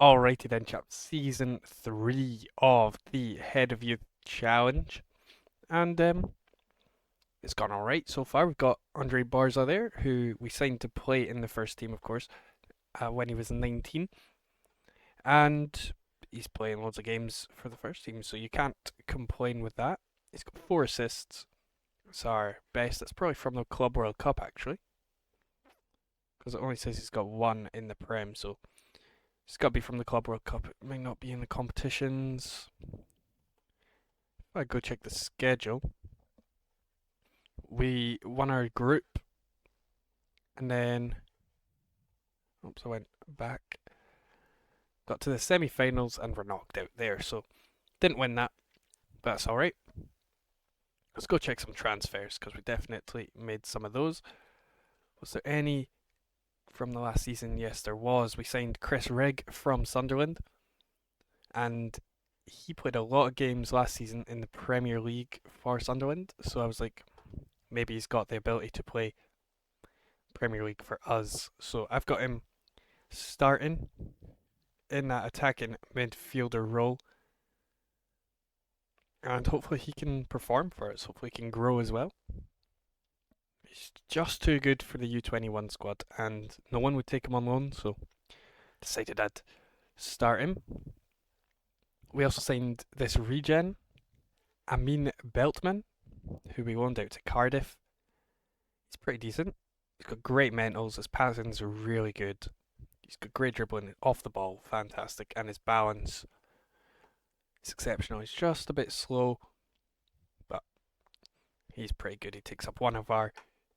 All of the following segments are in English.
Alrighty then, chaps. Season 3 of the Head of Youth Challenge. And it's gone alright so far. We've got Andre Barza there, who we signed to play in the first team, of course, when he was 19. And he's playing loads of games for the first team, so you can't complain with that. He's got 4 assists. It's our best. That's probably from the Club World Cup, actually. Because it only says he's got 1 in the Prem, so it's got to be from the Club World Cup. It may not be in the competitions. If I go check the schedule, we won our group, and then, oops, I went back. Got to the semi-finals and were knocked out there, so didn't win that, but that's all right. Let's go check some transfers because we definitely made some of those. Was there any from the last season? Yes, there was. We signed Chris Rigg from Sunderland, and he played a lot of games last season in the Premier League for Sunderland. So I was like, maybe he's got the ability to play Premier League for us. So I've got him starting in that attacking midfielder role, and hopefully he can perform for us. Hopefully he can grow as well. He's just too good for the U21 squad, and no one would take him on loan, so decided I'd start him. We also signed this regen, Amin Beltman, who we loaned out to Cardiff. He's pretty decent. He's got great mentals. His passing's really good. He's got great dribbling off the ball, fantastic, and his balance is exceptional. He's just a bit slow, but he's pretty good. He takes up one of our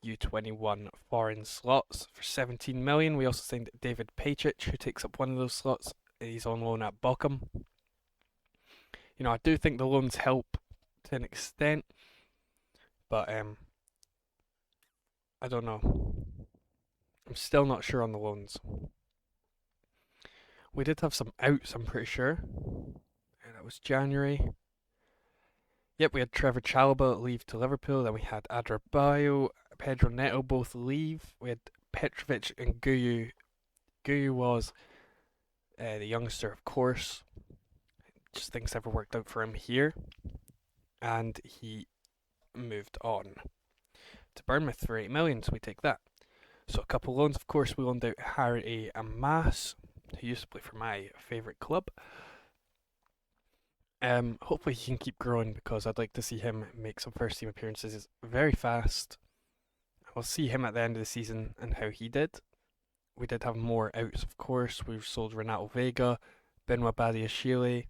U21 foreign slots for 17 million. We also signed David Pajic, who takes up one of those slots. He's on loan at Bochum. You know, I do think the loans help to an extent, but I don't know. I'm still not sure on the loans. We did have some outs, I'm pretty sure. And that was January. Yep, we had Trevor Chalobah leave to Liverpool. Then we had Adrabayo, Pedro Neto both leave. We had Petrovic and Guyu. Guyu was the youngster, of course. Just things never worked out for him here. And he moved on to Bournemouth for 8 million, so we take that. So a couple loans, of course, we loaned out Harry Amas, who used to play for my favourite club. Hopefully he can keep growing because I'd like to see him make some first team appearances. He's very fast. We'll see him at the end of the season and how he did. We did have more outs, of course. We've sold Renato Vega, Benoit Badiashile,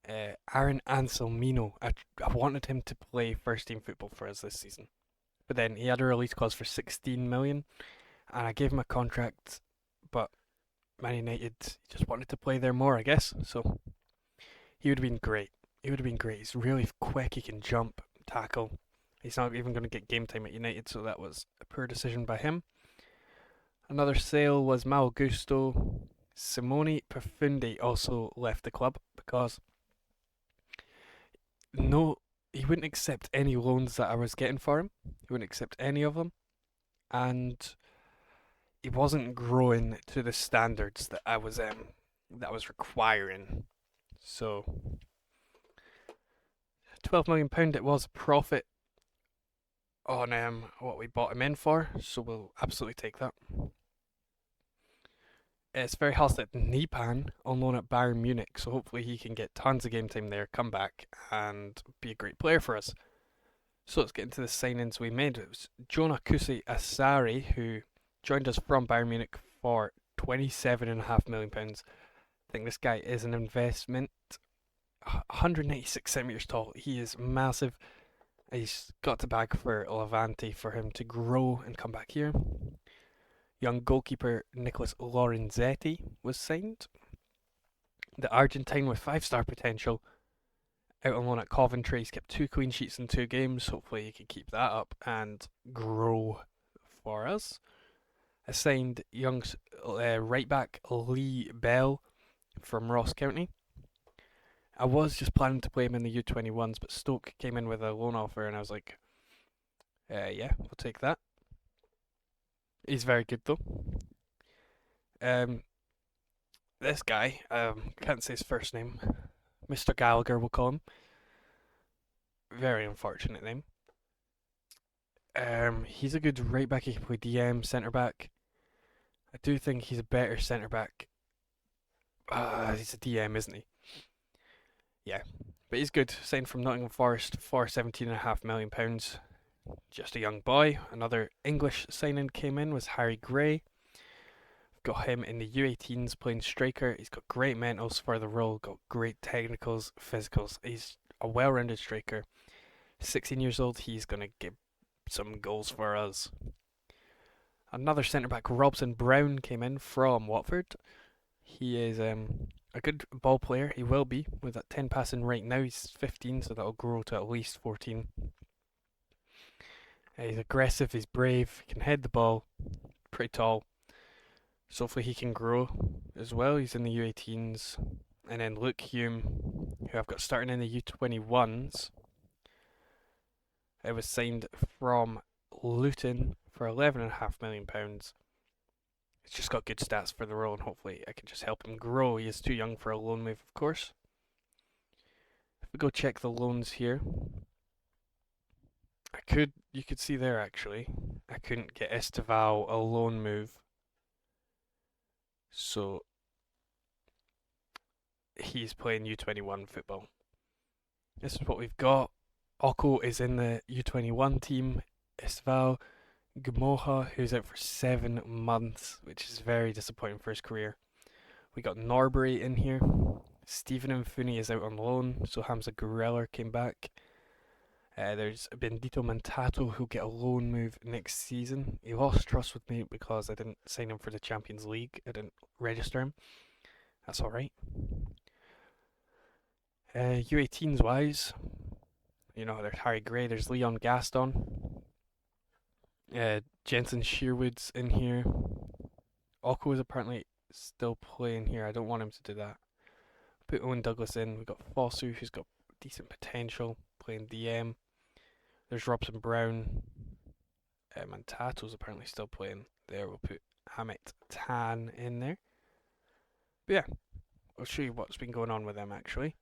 Aaron Anselmino. I wanted him to play first team football for us this season, but then he had a release clause for 16 million, and I gave him a contract, but Man United just wanted to play there more, I guess. So he would have been great. He would have been great. He's really quick. He can jump, tackle. He's not even going to get game time at United, so that was a poor decision by him. Another sale was Mal Gusto. Simone Perfundi also left the club because no, he wouldn't accept any loans that I was getting for him. He wouldn't accept any of them, and he wasn't growing to the standards that I was requiring. So, £12 million, it was a profit on what we bought him in for, so we'll absolutely take that. It's very Halstead Nipan on loan at Bayern Munich, so hopefully he can get tons of game time there, come back, and be a great player for us. So let's get into the signings we made. It was Jonah Kusi Asari, who joined us from Bayern Munich for £27.5 million. I think this guy is an investment. 196 centimeters tall. He is massive. He's got to bag for Levante for him to grow and come back here. Young goalkeeper Nicholas Lorenzetti was signed. The Argentine with 5-star potential, out on loan at Coventry. He's kept 2 clean sheets in 2 games. Hopefully he can keep that up and grow for us. I signed young right back Lee Bell from Ross County. I was just planning to play him in the U21s, but Stoke came in with a loan offer, and I was like, yeah, we'll take that. He's very good though. Um, This guy, can't say his first name. Mr. Gallagher, we'll call him. Very unfortunate name. He's a good right back. He can play DM, centre back. I do think he's a better centre back. He's a DM, isn't he? Yeah, but he's good. Signed from Nottingham Forest for £17.5 million. Just a young boy. Another English signing came in was Harry Gray. Got him in the U18s playing striker. He's got great mentals for the role. Got great technicals, physicals. He's a well-rounded striker. 16 years old. He's gonna get some goals for us. Another centre back, Robson Brown, came in from Watford. He is a good ball player. He will be with that 10 passing right now. He's 15, so that'll grow to at least 14. He's aggressive. He's brave. He can head the ball. Pretty tall. So hopefully he can grow as well. He's in the U18s. And then Luke Hume, who I've got starting in the U21s. It was signed from Luton for £11.5 million. He's just got good stats for the role, and hopefully I can just help him grow. He is too young for a loan move, of course. If we go check the loans here, you could see there actually, I couldn't get Esteval a loan move. So he's playing U21 football. This is what we've got. Oko is in the U21 team. Esteval Gumoha, who's out for 7 months, which is very disappointing for his career. We got Norbury in here. Stephen Mfuni is out on loan, so Hamza Guerrero came back. There's Bendito Mantato who'll get a loan move next season. He lost trust with me because I didn't sign him for the Champions League. I didn't register him. That's alright. U18s wise, there's Harry Gray, there's Leon Gaston. Jensen Shearwood's in here. Oko is apparently still playing here. I don't want him to do that. Put Owen Douglas in. We've got Fosu, who's got decent potential, playing DM. There's Robson Brown. Mantato's apparently still playing there. We'll put Hamit Tan in there. But yeah, I'll show you what's been going on with them actually.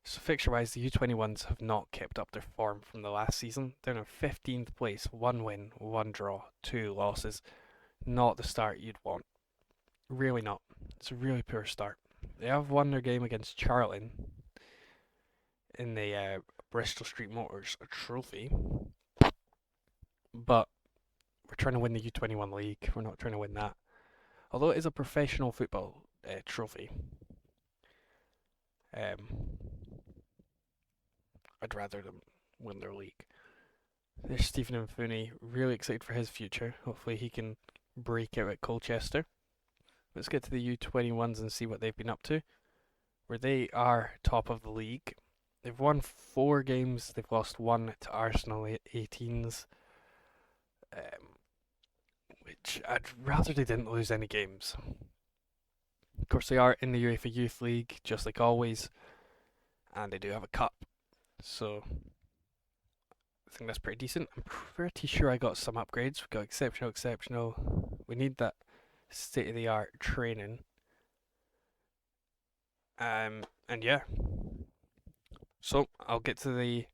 So fixture-wise, the U21s have not kept up their form from the last season. They're in 15th place, 1 win, 1 draw, 2 losses. Not the start you'd want. Really not. It's a really poor start. They have won their game against Charlton in the Bristol Street Motors trophy, but we're trying to win the U21 league. We're not trying to win that. Although it is a professional football trophy, I'd rather them win their league. There's Stephen Mfuni, really excited for his future. Hopefully he can break out at Colchester. Let's get to the U21s and see what they've been up to. Where they are top of the league. They've won 4 games. They've lost 1 to Arsenal 18s. Which I'd rather they didn't lose any games. Of course, they are in the UEFA Youth League, just like always. And they do have a cup. So I think that's pretty decent. I'm pretty sure I got some upgrades. We've got exceptional. We need that state-of-the-art training. And yeah. So I'll get to the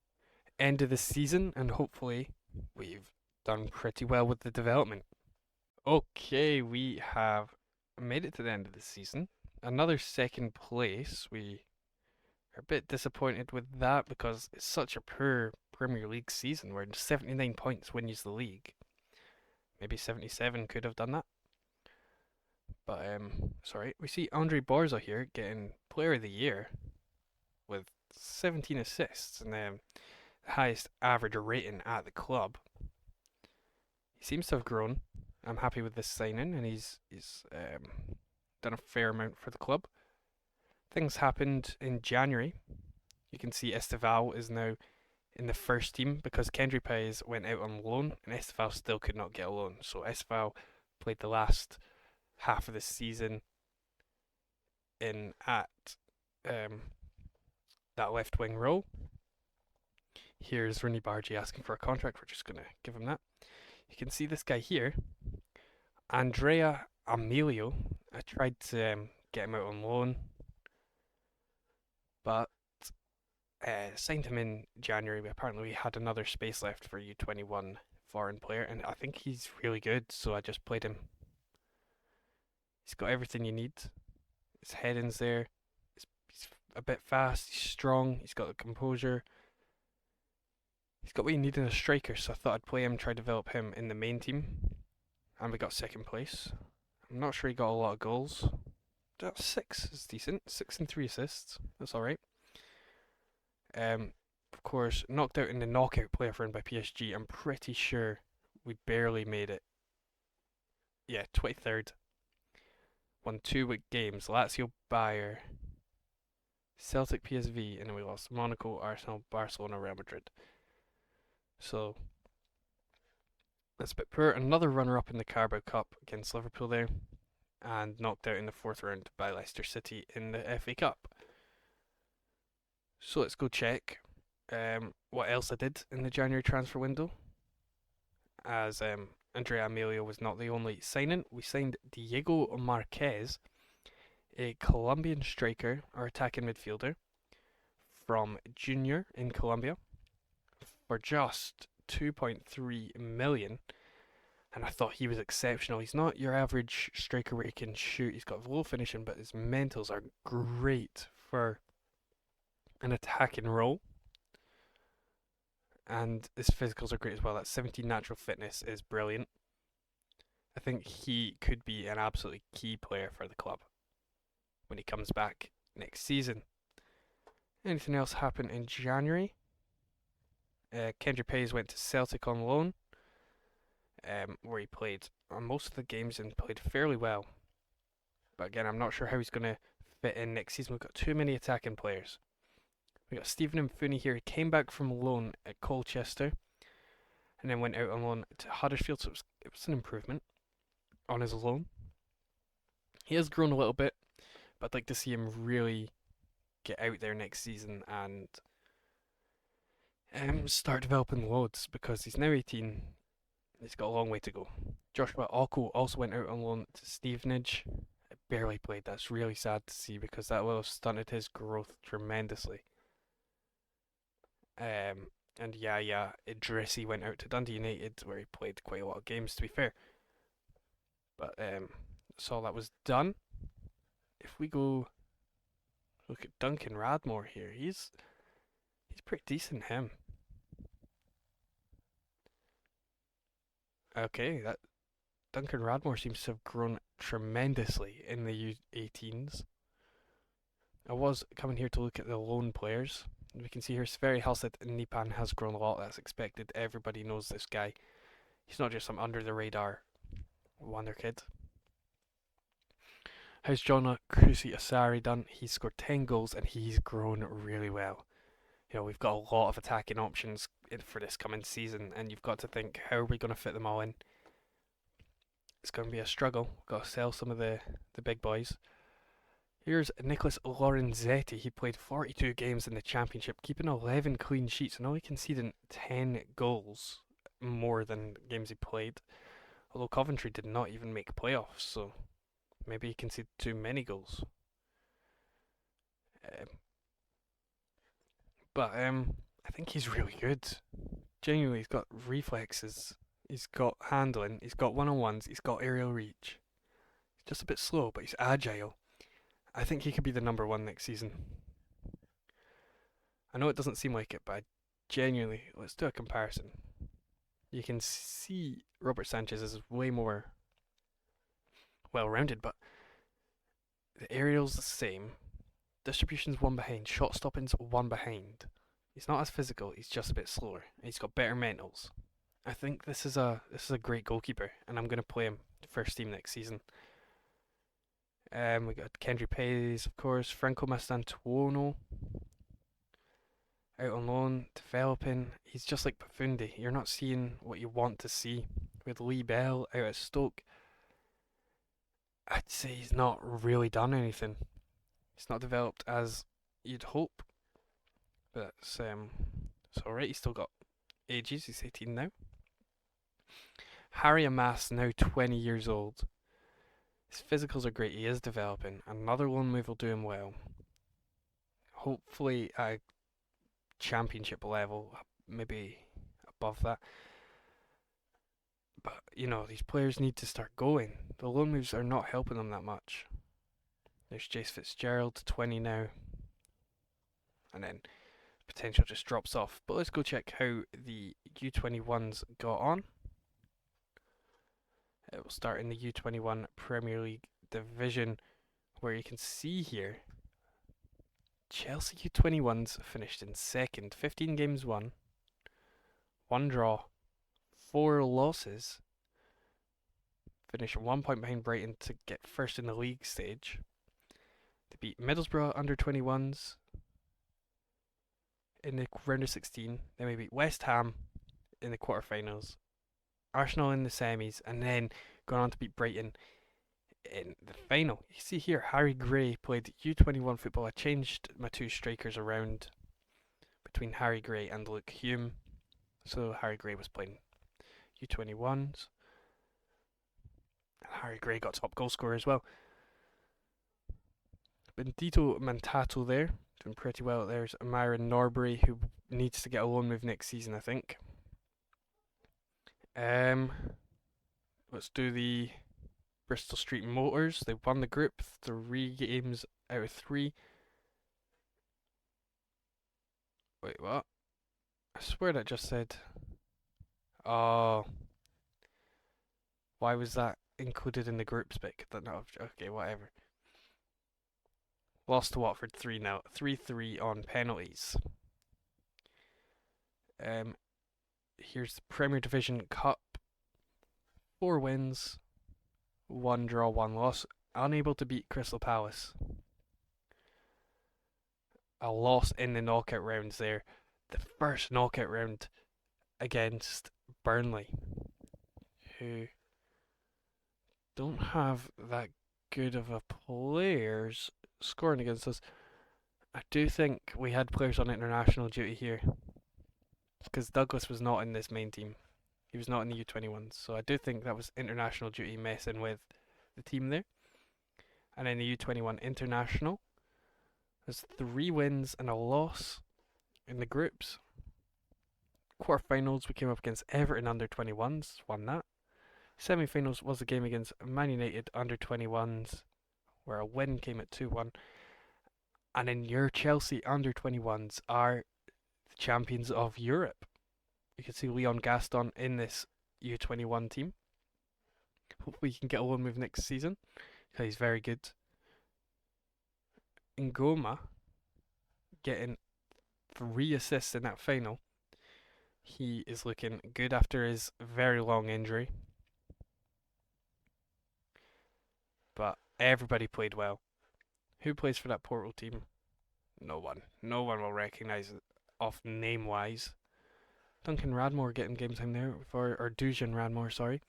end of the season and hopefully we've done pretty well with the development. Okay, we have made it to the end of the season. Another second place. We are a bit disappointed with that because it's such a poor Premier League season. We're 79 points wins the league. Maybe 77 could have done that. But sorry. We see Andre Borza here getting Player of the Year with 17 assists and the highest average rating at the club. He seems to have grown. I'm happy with this signing, and he's done a fair amount for the club. Things happened in January. You can see Esteval is now in the first team because Kendry Paez went out on loan, and Esteval still could not get a loan. So Esteval played the last half of the season in at that left wing role. Here's Rooney Bargy asking for a contract. We're just going to give him that. You can see this guy here, Andrea Amelio. I tried to get him out on loan, but signed him in January. But apparently, we had another space left for U21 foreign player, and I think he's really good. So I just played him. He's got everything you need. His heading's there. He's a bit fast. He's strong. He's got the composure. He's got what you need in a striker. So I thought I'd play him, try to develop him in the main team, and we got second place. I'm not sure he got a lot of goals. Six is decent. 6 and 3 assists. That's all right. Of course, knocked out in the knockout playoff round by PSG. I'm pretty sure we barely made it. Yeah, 23rd. Won 2 games. Lazio, Bayer, Celtic, PSV, and then we lost Monaco, Arsenal, Barcelona, Real Madrid. So that's a bit poor. Another runner-up in the Carabao Cup against Liverpool there, and knocked out in the 4th round by Leicester City in the FA Cup. So let's go check what else I did in the January transfer window. As Andrea Amelio was not the only signing, we signed Diego Marquez, a Colombian striker or attacking midfielder from Junior in Colombia, for just 2.3 million. And I thought he was exceptional. He's not your average striker where he can shoot. He's got low finishing, but his mentals are great for an attacking role. And his physicals are great as well. That 17 natural fitness is brilliant. I think he could be an absolutely key player for the club when he comes back next season. Anything else happen in January? Kendrick Pays went to Celtic on loan, where he played on most of the games and played fairly well. But again, I'm not sure how he's going to fit in next season. We've got too many attacking players. We got Stephen Mfuni here. He came back from loan at Colchester and then went out on loan to Huddersfield, so it was an improvement on his loan. He has grown a little bit, but I'd like to see him really get out there next season and start developing loads, because he's now 18. He's got a long way to go. Joshua Oko also went out on loan to Stevenage. Barely played. That's really sad to see, because that will have stunted his growth tremendously. And Yaya Idrissi went out to Dundee United, where he played quite a lot of games, to be fair. But that's all that was done. If we go look at Duncan Radmore here, he's pretty decent, him. Okay, that Duncan Radmore seems to have grown tremendously in the U18s. I was coming here to look at the loan players. We can see here Sverre Halstead Nipan has grown a lot. That's expected. Everybody knows this guy. He's not just some under the radar Wonderkid. How's John Kusi Asari done? He's scored 10 goals and he's grown really well. You know, we've got a lot of attacking options for this coming season, and you've got to think, how are we going to fit them all in? It's going to be a struggle. We've got to sell some of the big boys. Here's Nicholas Lorenzetti. He played 42 games in the Championship, keeping 11 clean sheets and only conceding 10 goals more than games he played. Although Coventry did not even make playoffs, so maybe he conceded too many goals. But I think he's really good. Genuinely, he's got reflexes, he's got handling, he's got one-on-ones, he's got aerial reach. He's just a bit slow, but he's agile. I think he could be the number one next season. I know it doesn't seem like it, but genuinely, let's do a comparison. You can see Robert Sanchez is way more well-rounded, but the aerial's the same. Distribution's one behind, shot stopping's one behind. He's not as physical, he's just a bit slower. He's got better mentals. I think this is a great goalkeeper, and I'm gonna play him first team next season. We got Kendry Pays, of course, Franco Mastantuono out on loan, developing. He's just like Pafundi. You're not seeing what you want to see. With Lee Bell out at Stoke, I'd say he's not really done anything. He's not developed as you'd hope. But it's alright, he's still got ages, he's 18 now. Harry Amass, now 20 years old. His physicals are great. He is developing. Another loan move will do him well. Hopefully at a championship level, maybe above that. But, these players need to start going. The loan moves are not helping them that much. There's Jace Fitzgerald, 20 now. And then potential just drops off. But let's go check how the U21s got on. It will start in the U21 Premier League division, where you can see here Chelsea U21s finished in second, 15 games won, 1 draw, 4 losses. Finished 1 point behind Brighton to get first in the league stage. They beat Middlesbrough under 21s in the round of 16. Then we beat West Ham in the quarterfinals, Arsenal in the semis, and then going on to beat Brighton in the final. You see here, Harry Gray played U21 football. I changed my 2 strikers around between Harry Gray and Luke Hume. So Harry Gray was playing U21s. And Harry Gray got top goal scorer as well. Bendito Mantato there, doing pretty well. There's Myron Norbury, who needs to get a loan move next season, I think. Let's do the Bristol Street Motors. They won the group 3 games out of 3. Wait, what? I swear that just said. Oh. Why was that included in the groups pick? Okay, whatever. Lost to Watford 3-0. 3-3 on penalties. Here's the Premier Division Cup. 4 wins, 1 draw, 1 loss. Unable to beat Crystal Palace. A loss in the knockout rounds there. The first knockout round against Burnley, who don't have that good of a players scoring against us. I do think we had players on international duty here, because Douglas was not in this main team. He was not in the U21s, so I do think that was international duty messing with the team there. And in the U21 international, there's 3 wins and a loss in the groups. Quarterfinals, we came up against Everton under 21s, won that. Semi-finals was a game against Man United under 21s, where a win came at 2-1. And then your Chelsea under 21s are the champions of Europe. You can see Leon Gaston in this U21 team. Hopefully he can get a loan move next season, because he's very good. Ngoma getting 3 assists in that final. He is looking good after his very long injury. But everybody played well. Who plays for that Portal team? No one. No one will recognise it off name-wise. Duncan Radmore getting game time there, or Dujan Radmore, sorry.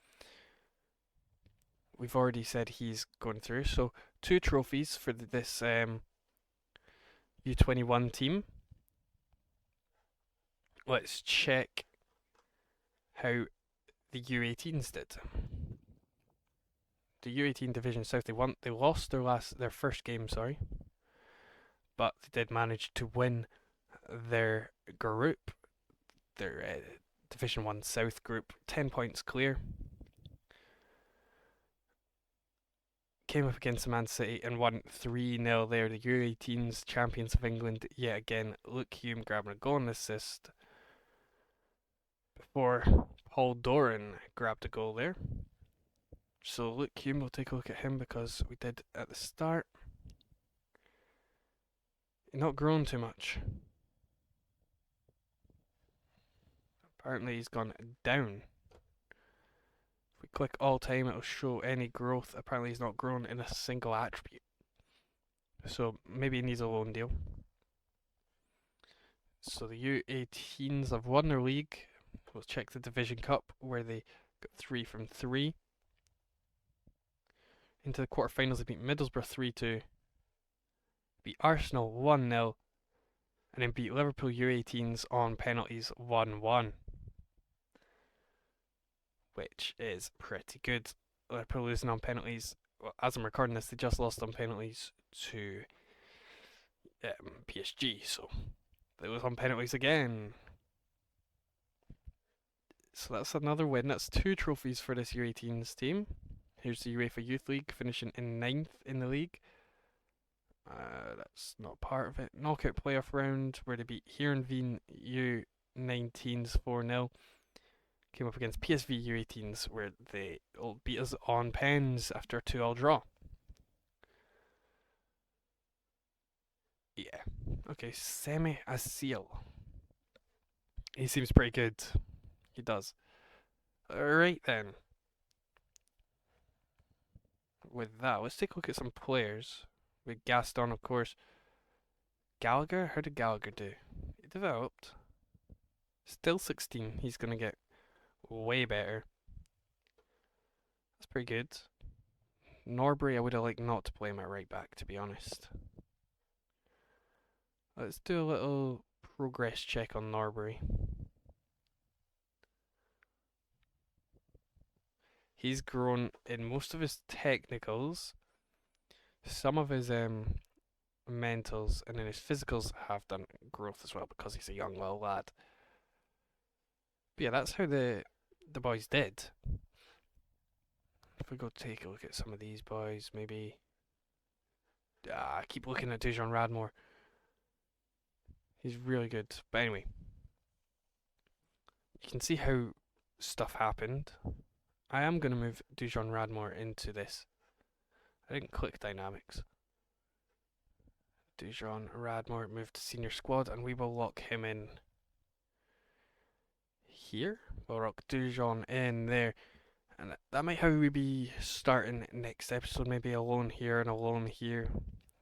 We've already said he's going through. So 2 trophies for this U21 team. Let's check how the U18s did. The U18 Division South, they lost their first game, sorry, but they did manage to win their group, their Division 1 South group, 10 points clear. Came up against Man City and won 3-0 there. The U18s, champions of England, yet again. Luke Hume grabbing a goal and assist before Paul Doran grabbed a goal there. So Luke Hume, we'll take a look at him, because we did at the start. Not grown too much. Apparently he's gone down. If we click all time, it'll show any growth. Apparently he's not grown in a single attribute. So maybe he needs a loan deal. So the U18s have won their league. We'll check the Division Cup, where they got 3 from 3. Into the quarterfinals, they beat Middlesbrough 3-2. Beat Arsenal 1-0. And then beat Liverpool U18s on penalties 1-1. Which is pretty good. Liverpool losing on penalties well, as I'm recording this, they just lost on penalties to PSG, so they lose on penalties again. So that's another win. That's 2 trophies for this U18s team. Here's the UEFA Youth League, finishing in 9th in the league. That's not part of it. Knockout playoff round, where they beat Heerenveen U19s 4-0. Came up against PSV U18s, where they all beat us on pens after a 2-all draw. Yeah. Okay, Semi Asil. He seems pretty good. He does. Alright then. With that, let's take a look at some players. With Gaston, of course. Gallagher? How did Gallagher do? He developed. Still 16. He's going to get way better. That's pretty good. Norbury, I would have liked not to play him at right back, to be honest. Let's do a little progress check on Norbury. He's grown in most of his technicals, some of his mentals, and then his physicals have done growth as well because he's a young little lad. But yeah, that's how the boys did. If we go take a look at some of these boys, maybe. I keep looking at Dujon Radmore. He's really good. But anyway, you can see how stuff happened. I am going to move Dujon Radmore into this. I didn't click dynamics. Dujon Radmore moved to senior squad, and we will lock him in here. We'll lock Dujon in there. And that might how we be starting next episode. Maybe alone here and alone here.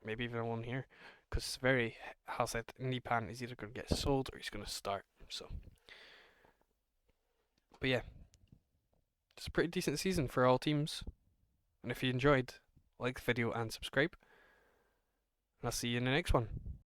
Maybe even alone here. Because Severi has said Nipan is either going to get sold or he's going to start. So, but yeah, it's a pretty decent season for all teams. And if you enjoyed, like the video and subscribe. And I'll see you in the next one.